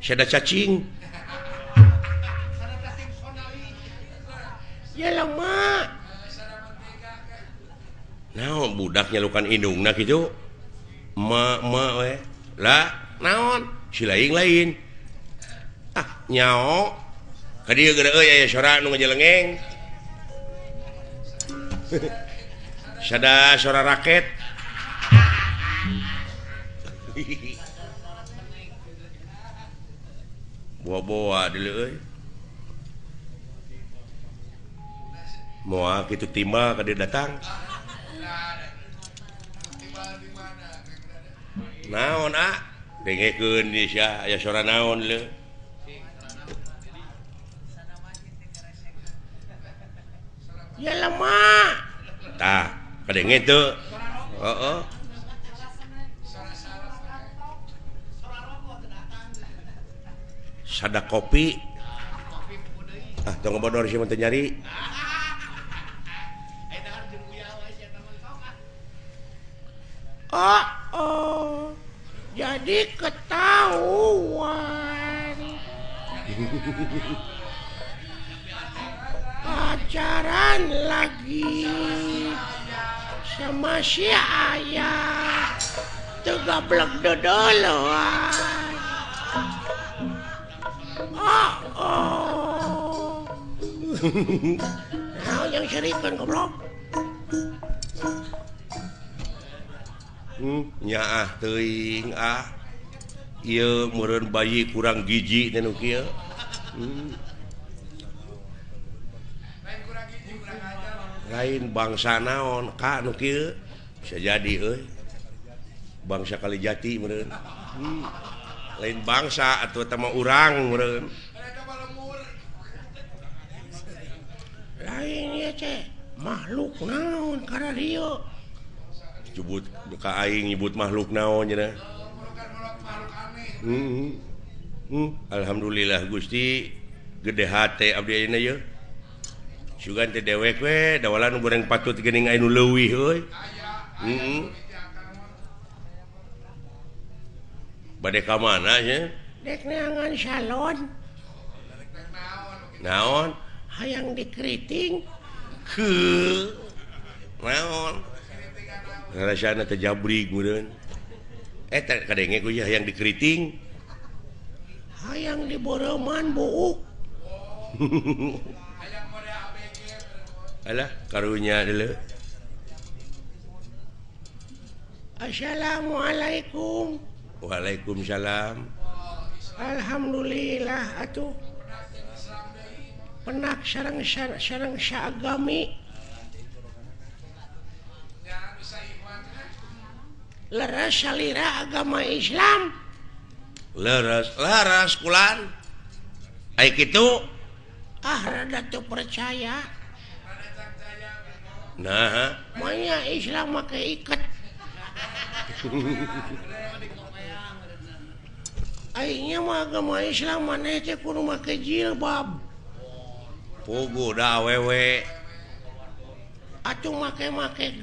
Sada cacing. Ya lama. Naon budaknya lukan indungna kitu. Ma we. Lah naon? Si lain. Ah, nyao. Ka dieu geura euy aya sora nu ngajelengeng. Sada sora raket. Boa-boa deuleu euy. Moal kitu timbal ka dieu datang. Naon dengekeun di sia aya sora naon leuh. Ya lama. Tah, kadenge teu. Heeh. Sada kopi. Tong bodor sih teu nyari. Jadi ketahuan. Pacaran lagi sama si ayah. Tegablek dodoloan. Nah, yang syarikan goblok. Nya teuing ieu meureun bayi kurang giji teh nu kieu. Lain bangsa naon ka nu kieu bisa jadi euy. Bangsa Kalijati meureun. Lain bangsa atuh eta mah urang meureun. Lain ieu teh makhluk naon kana dieu. Nyebut ka aing nyebut makhluk naon cenah. Alhamdulillah Gusti gede hate abdi ayeuna ye. Sugan teh dewek we dawalan goreng patut geuning anu leuwih euy. Bade ka mana nya? Dek neangan salon. Naon? Hayang dikeriting. Naon? Rasana teh jabrig meureun. Eta kadenge ku hayang dikeriting. Hayang diboreuman buuk. Alah karunya deuleu. Assalamualaikum. Waalaikumsalam. Alhamdulillah atuh. Penak sareng saagami. Leres salira agama Islam. Leres kulan. Ai kitu rada teu percaya. Nah, manya Islam make iket. Aingnya mah agama Islam maneh teh kudu make jilbab. Pugu da awewe. Atuh make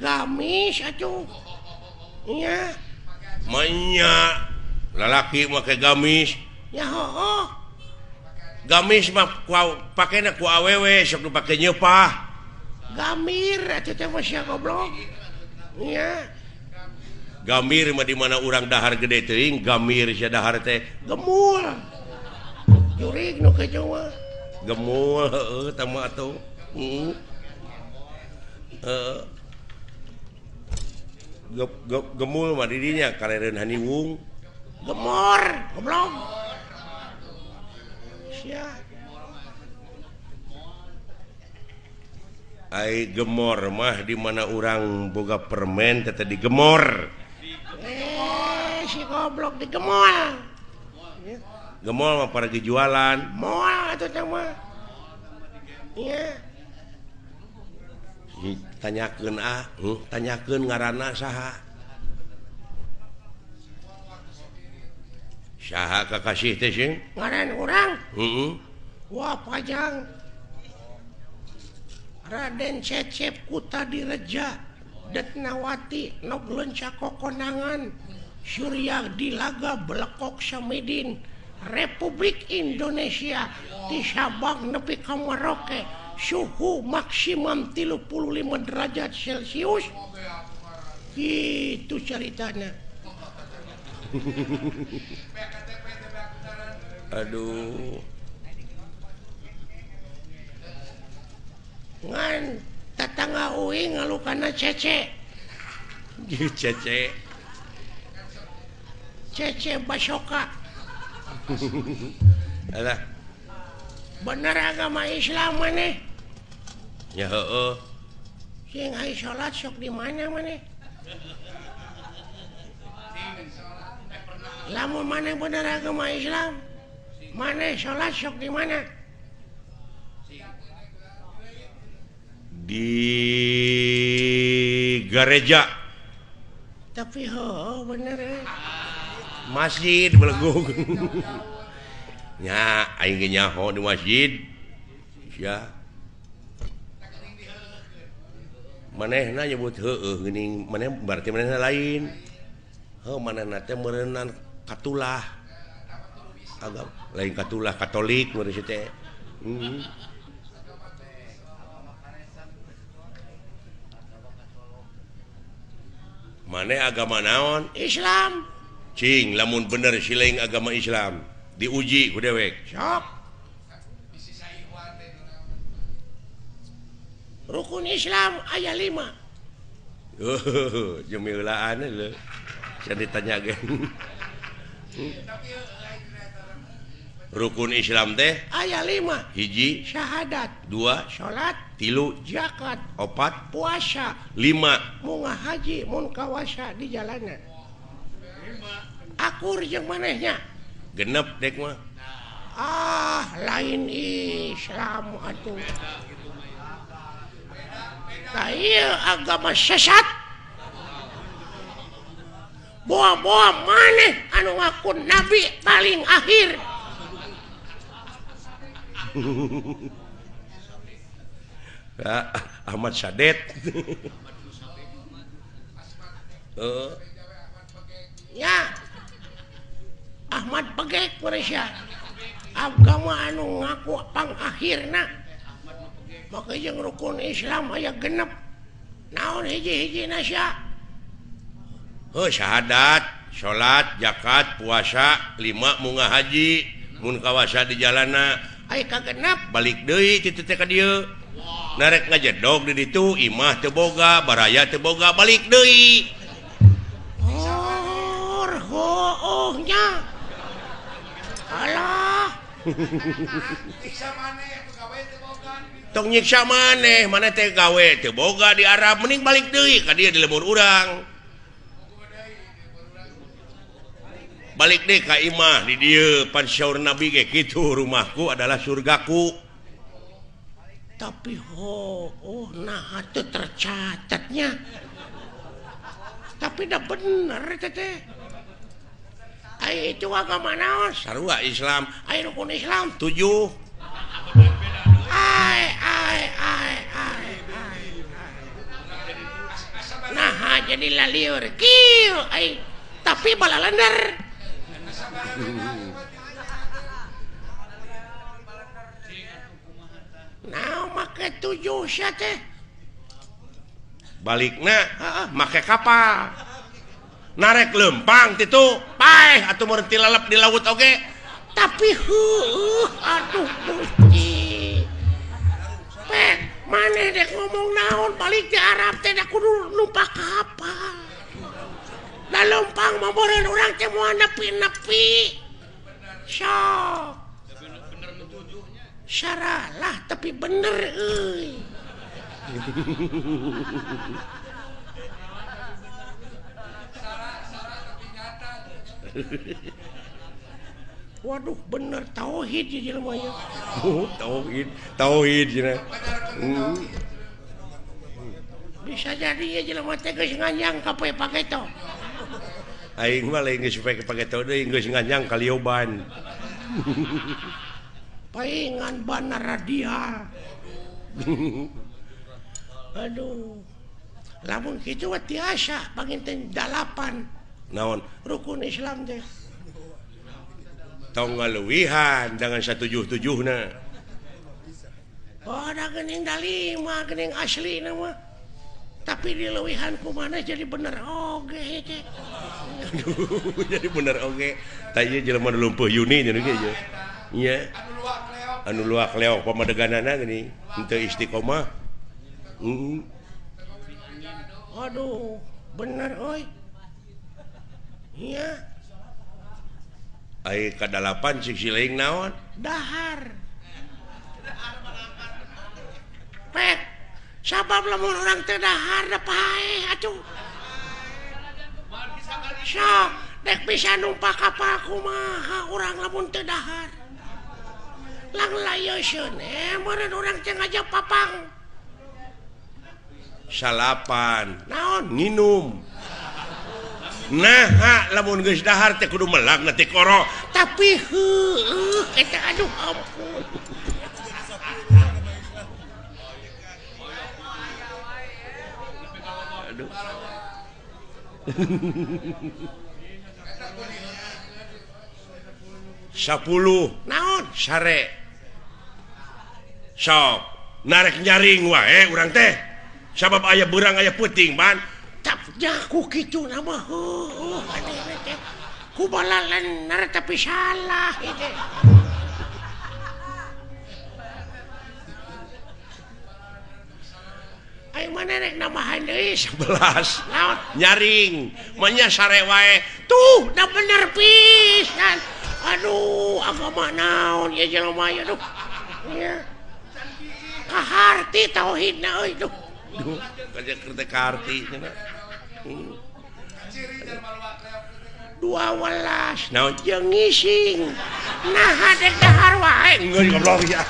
gamis atuh. Nya. Manya lalaki make gamis. Ya heuh. Gamis mah pakena ku awewe sok dipake nyeupah. Gamir atuh teh mah sia goblok. Nya. Gamir mah di mana urang dahar gede teuing, gamir sia dahar teh gemul. Jurig nu kitu mah. Gemul heueuh tah mah atuh. Gemul mah di dinya karereun haniwung. Gemor, goblok. Sia. Ai gemor mah di mana urang boga permen teh digemor. Si goblok digemol. Gemol mah pergi jualan. Moal atuh teh mah. Iya. Tanyakeun tanyakeun ngaranna saha? Saha kakasih teh sing? Ngaran urang? Wah Pajang. Raden Cecep Kuta Direja Detnawati Nog Leunca Kokonangan Surya Dilaga Belekok Samidin Republik Indonesia di Sabang nepi ka Merauke suhu maksimum 35 derajat Celcius gitu ceritanya. Aduh ngan tetangga uing ngalukana cece cece basoka. Alah bener agama Islam maneh ya heeh sing aya salat sok di mana maneh lamun maneh bener agama Islam maneh salat sok di mana di gereja tapi bener masjid belegug nya aing ge nyaho di masjid ya manehna nyebut heueuh geuning maneh berarti manehna lain manehna teh meureunna katulah agama lain katulah Katolik meureun teh maneh agama naon Islam cing lamun bener sileung agama Islam diuji ku dewek sok rukun Islam aya 5 jemilaan lho can ditanyakeun rukun Islam teh aya 5 hiji syahadat 2 salat 3 zakat 4 puasa 5 munggah haji mun kawasa di jalanan akur jeung manehnya genep dek mah lain Islam atuh ieu agama sesat boa-boa maneh anu ngaku nabi paling akhir Ahmad Sadet ya Ahmad Pegek Malaysia agama anu ngaku pangakhirna maka jeung rukun Islam aya genep naon hiji-hiji nasya syahadat salat zakat puasa 5 munggah haji mun kawasa di jalanna aya kagenep balik deui ti teh ka dieu narek ngajedog di ditu imah teu boga baraya teu boga balik deui nya alah tong nyiksa maneh mana teh gawe teu boga di Arab mending balik deui ka dieu di lemur urang balik deh ka imah di dieu pan syaur nabi ge kitu rumahku adalah surgaku tapi nah atuh tercatatnya tapi dah bener teh itu agama naon sarua Islam aya rukun Islam 7 nah jadi laliur kieu tapi balalender nah make 7 sia teh balikna make kapal narek lempang titu paeh atuh meureun tilalap di laut oge tapi aduh Gusti pek maneh dek ngomong naon balik di Arab teh da kudu numpak kapal da lempang mah meureun urang teh moal nepi-nepi sok syaralah tapi bener euy waduh bener tauhid ya jelema nya tauhid cenah bisa jadi ya jelema teh geus nganyang ka pageto aing mah lain geus pageto deui geus nganyang ka lioban paingan bana radial aduh lamun kitu tiasa panginten 8 naon rukun Islam teh tong ngaluwihan dengan 177 na ada gening dalima gening asli nama tapi di lewihan kumana jadi bener oge teh jadi bener oge tanya jelema lumpuh Yuni jadi gitu iya anu luak leok pamadeganana gini henteu istiqomah aduh bener oi iya ai kadalapan cik sileing naon dahar pek sabab lamun urang teu dahar da pae atuh sok dek bisa numpak kapal kumaha urang lamun teu dahar lang layoseun meureun urang teh ngajak papang salapan naon nginum nah lamun geus dahar teh kudu melag nanti koro tapi heuh eta aduh ampun aduh 10 naon sare sok narek nyaring wae urang teh sabab aya beurang aya peuting ban jaku gitu nama ku balalan nara tapi salah itu ayo mana rek namahan deui 11 naon nyaring manya sare wae tuh da bener pisan aduh agama naon ya jelema ya duh ya kaharti tauhidna euy duh kaja kerja karti 12 naon jeung ngising nah hadek dahar wae ngeus goblok ya